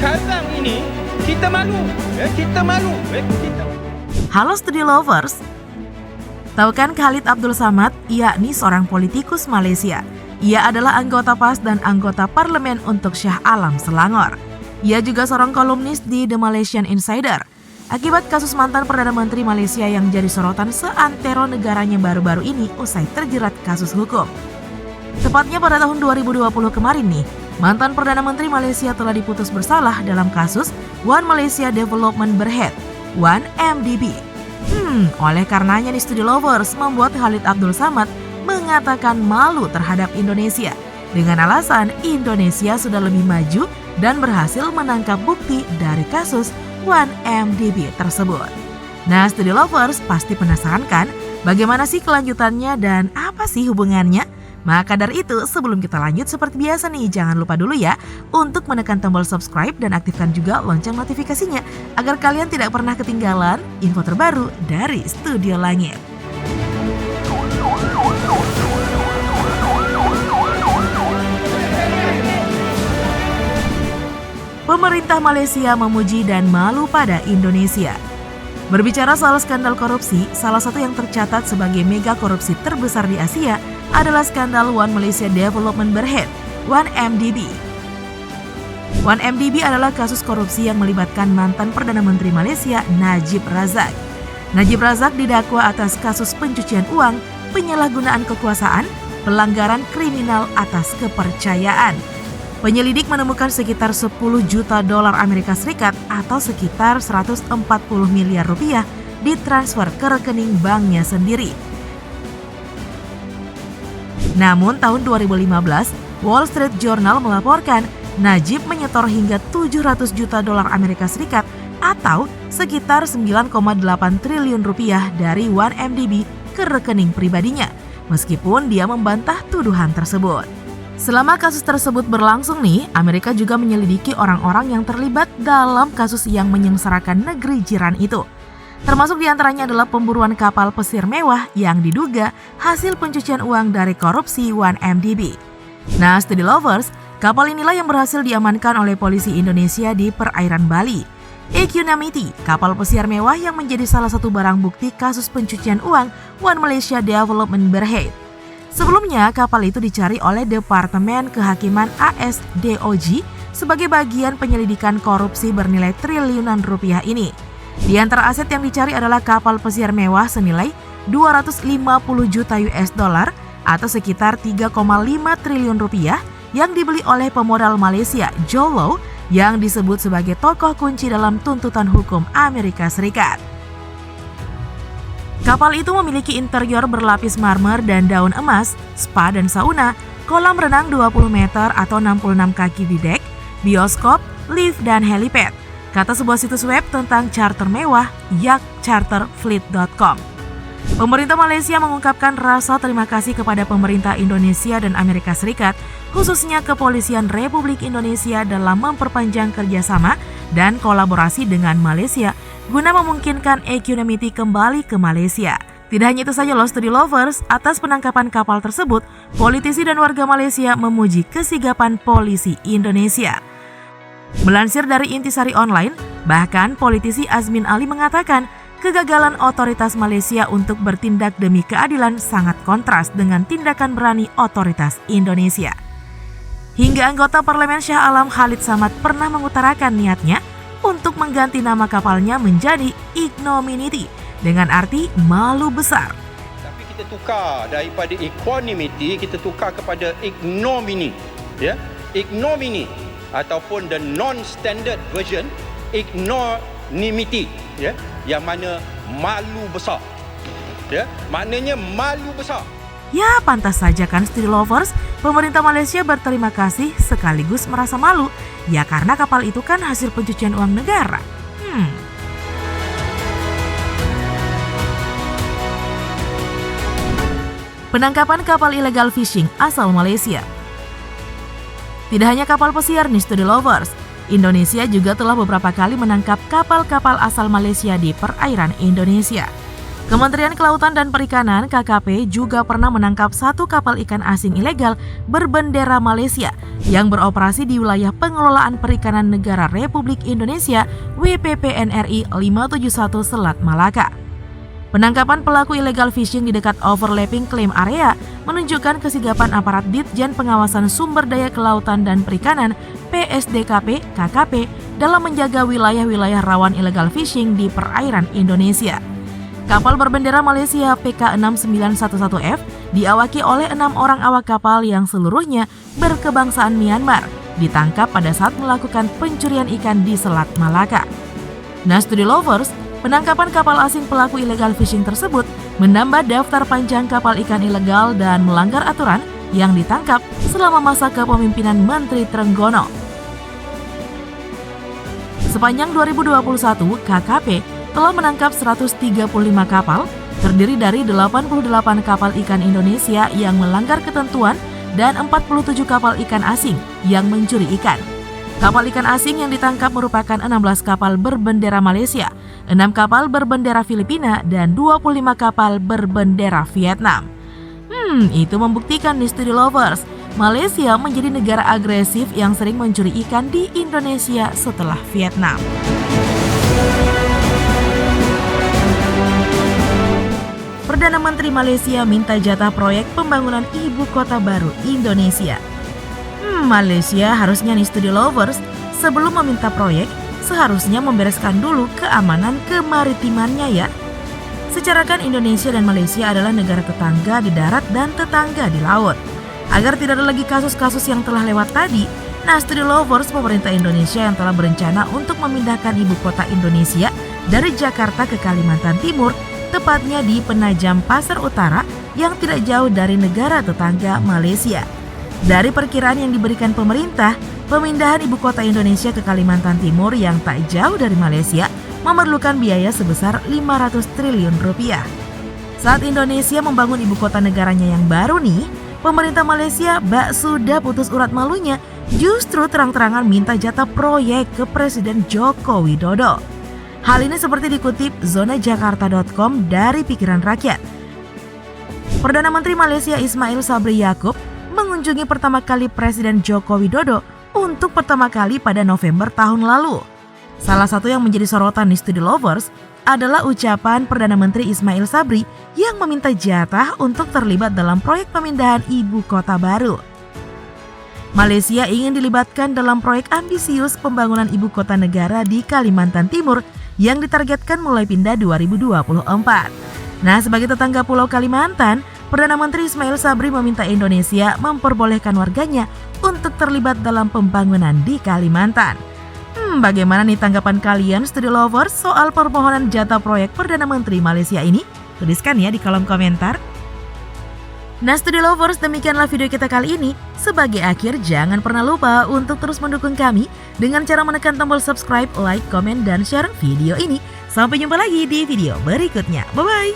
sekarang ini kita malu. Kita malu. Halo Studio Lovers. Tahu kan Khalid Abdul Samad, yakni seorang politikus Malaysia. Ia adalah anggota PAS dan anggota parlemen untuk Shah Alam Selangor. Ia juga seorang kolumnis di The Malaysian Insider. Akibat kasus mantan Perdana Menteri Malaysia yang jadi sorotan seantero negaranya baru-baru ini usai terjerat kasus hukum. Tepatnya pada tahun 2020 kemarin nih, mantan Perdana Menteri Malaysia telah diputus bersalah dalam kasus One Malaysia Development Berhad, 1MDB. Oleh karenanya nih Studio Lovers membuat Khalid Abdul Samad mengatakan malu terhadap Indonesia dengan alasan Indonesia sudah lebih maju dan berhasil menangkap bukti dari kasus 1MDB tersebut. Nah Studio Lovers pasti penasaran kan bagaimana sih kelanjutannya dan apa sih hubungannya? Maka dari itu sebelum kita lanjut seperti biasa nih jangan lupa dulu ya untuk menekan tombol subscribe dan aktifkan juga lonceng notifikasinya agar kalian tidak pernah ketinggalan info terbaru dari Studio Langit. Pemerintah Malaysia memuji dan malu pada Indonesia. Berbicara soal skandal korupsi, salah satu yang tercatat sebagai mega korupsi terbesar di Asia adalah skandal One Malaysia Development Berhad, 1MDB. 1MDB adalah kasus korupsi yang melibatkan mantan Perdana Menteri Malaysia Najib Razak. Najib Razak didakwa atas kasus pencucian uang, penyalahgunaan kekuasaan, pelanggaran kriminal atas kepercayaan. Penyelidik menemukan sekitar 10 juta dolar Amerika Serikat atau sekitar 140 miliar rupiah ditransfer ke rekening banknya sendiri. Namun tahun 2015, Wall Street Journal melaporkan Najib menyetor hingga 700 juta dolar Amerika Serikat atau sekitar 9,8 triliun rupiah dari 1MDB ke rekening pribadinya, meskipun dia membantah tuduhan tersebut. Selama kasus tersebut berlangsung nih, Amerika juga menyelidiki orang-orang yang terlibat dalam kasus yang menyengsarakan negeri jiran itu. Termasuk diantaranya adalah pemburuan kapal pesir mewah yang diduga hasil pencucian uang dari korupsi 1MDB. Nah, Study Lovers, kapal inilah yang berhasil diamankan oleh polisi Indonesia di perairan Bali. Equanimity, kapal pesiar mewah yang menjadi salah satu barang bukti kasus pencucian uang One Malaysia Development Berhad. Sebelumnya, kapal itu dicari oleh Departemen Kehakiman ASDOJ sebagai bagian penyelidikan korupsi bernilai triliunan rupiah ini. Di antara aset yang dicari adalah kapal pesiar mewah senilai 250 juta US dollar atau sekitar 3,5 triliun rupiah yang dibeli oleh pemodal Malaysia Joe Low yang disebut sebagai tokoh kunci dalam tuntutan hukum Amerika Serikat. Kapal itu memiliki interior berlapis marmer dan daun emas, spa dan sauna, kolam renang 20 meter atau 66 kaki di dek, bioskop, lift, dan helipad, kata sebuah situs web tentang charter mewah, yachtcharterfleet.com. Pemerintah Malaysia mengungkapkan rasa terima kasih kepada pemerintah Indonesia dan Amerika Serikat, khususnya Kepolisian Republik Indonesia dalam memperpanjang kerjasama dan kolaborasi dengan Malaysia guna memungkinkan Equanimity kembali ke Malaysia. Tidak hanya itu saja loh Study Lovers, atas penangkapan kapal tersebut, politisi dan warga Malaysia memuji kesigapan polisi Indonesia. Melansir dari Intisari Online, bahkan politisi Azmin Ali mengatakan kegagalan otoritas Malaysia untuk bertindak demi keadilan sangat kontras dengan tindakan berani otoritas Indonesia. Hingga anggota parlemen Shah Alam Khalid Samad pernah mengutarakan niatnya untuk mengganti nama kapalnya menjadi Ignominity dengan arti malu besar. Tapi kita tukar daripada equanimity, kita tukar kepada ignominy. Ya? Ignominy ataupun the non-standard version, ignominy, ya? Yang mana malu besar. Ya? Maknanya malu besar. Ya, pantas saja kan Study Lovers, pemerintah Malaysia berterima kasih sekaligus merasa malu. Ya karena kapal itu kan hasil pencucian uang negara. Penangkapan kapal ilegal fishing asal Malaysia. Tidak hanya kapal pesiar nih Study Lovers, Indonesia juga telah beberapa kali menangkap kapal-kapal asal Malaysia di perairan Indonesia. Kementerian Kelautan dan Perikanan (KKP) juga pernah menangkap satu kapal ikan asing ilegal berbendera Malaysia yang beroperasi di wilayah pengelolaan perikanan negara Republik Indonesia WPPNRI 571 Selat Malaka. Penangkapan pelaku illegal fishing di dekat overlapping claim area menunjukkan kesigapan aparat Ditjen Pengawasan Sumber Daya Kelautan dan Perikanan (PSDKP) KKP dalam menjaga wilayah-wilayah rawan illegal fishing di perairan Indonesia. Kapal berbendera Malaysia PK6911F diawaki oleh 6 orang awak kapal yang seluruhnya berkebangsaan Myanmar, ditangkap pada saat melakukan pencurian ikan di Selat Malaka. Nah, Studi Lovers, penangkapan kapal asing pelaku illegal fishing tersebut menambah daftar panjang kapal ikan ilegal dan melanggar aturan yang ditangkap selama masa kepemimpinan Menteri Trenggono. Sepanjang 2021, KKP telah menangkap 135 kapal, terdiri dari 88 kapal ikan Indonesia yang melanggar ketentuan dan 47 kapal ikan asing yang mencuri ikan. Kapal ikan asing yang ditangkap merupakan 16 kapal berbendera Malaysia, 6 kapal berbendera Filipina, dan 25 kapal berbendera Vietnam. Itu membuktikan nih Studi Lovers, Malaysia menjadi negara agresif yang sering mencuri ikan di Indonesia setelah Vietnam. Perdana Menteri Malaysia minta jatah proyek pembangunan ibu kota baru Indonesia. Malaysia harusnya nih Studi Lovers, sebelum meminta proyek, seharusnya membereskan dulu keamanan kemaritimannya ya. Secara kan Indonesia dan Malaysia adalah negara tetangga di darat dan tetangga di laut. Agar tidak ada lagi kasus-kasus yang telah lewat tadi, nah Studi Lovers, pemerintah Indonesia yang telah berencana untuk memindahkan ibu kota Indonesia dari Jakarta ke Kalimantan Timur, tepatnya di Penajam Pasar Utara yang tidak jauh dari negara tetangga Malaysia. Dari perkiraan yang diberikan pemerintah, pemindahan ibu kota Indonesia ke Kalimantan Timur yang tak jauh dari Malaysia memerlukan biaya sebesar 500 triliun rupiah. Saat Indonesia membangun ibu kota negaranya yang baru nih, pemerintah Malaysia sudah putus urat malunya justru terang-terangan minta jatah proyek ke Presiden Joko Widodo. Hal ini seperti dikutip zonajakarta.com dari Pikiran Rakyat. Perdana Menteri Malaysia Ismail Sabri Yaakob mengunjungi pertama kali Presiden Joko Widodo untuk pertama kali pada November tahun lalu. Salah satu yang menjadi sorotan di Studi Lovers adalah ucapan Perdana Menteri Ismail Sabri yang meminta jatah untuk terlibat dalam proyek pemindahan ibu kota baru. Malaysia ingin dilibatkan dalam proyek ambisius pembangunan ibu kota negara di Kalimantan Timur yang ditargetkan mulai pindah 2024. Nah, sebagai tetangga Pulau Kalimantan, Perdana Menteri Ismail Sabri meminta Indonesia memperbolehkan warganya untuk terlibat dalam pembangunan di Kalimantan. Bagaimana nih tanggapan kalian Studi Lovers soal permohonan jatah proyek Perdana Menteri Malaysia ini? Tuliskan ya di kolom komentar. Nah Studi Lovers, demikianlah video kita kali ini. Sebagai akhir, jangan pernah lupa untuk terus mendukung kami dengan cara menekan tombol subscribe, like, komen, dan share video ini. Sampai jumpa lagi di video berikutnya. Bye-bye!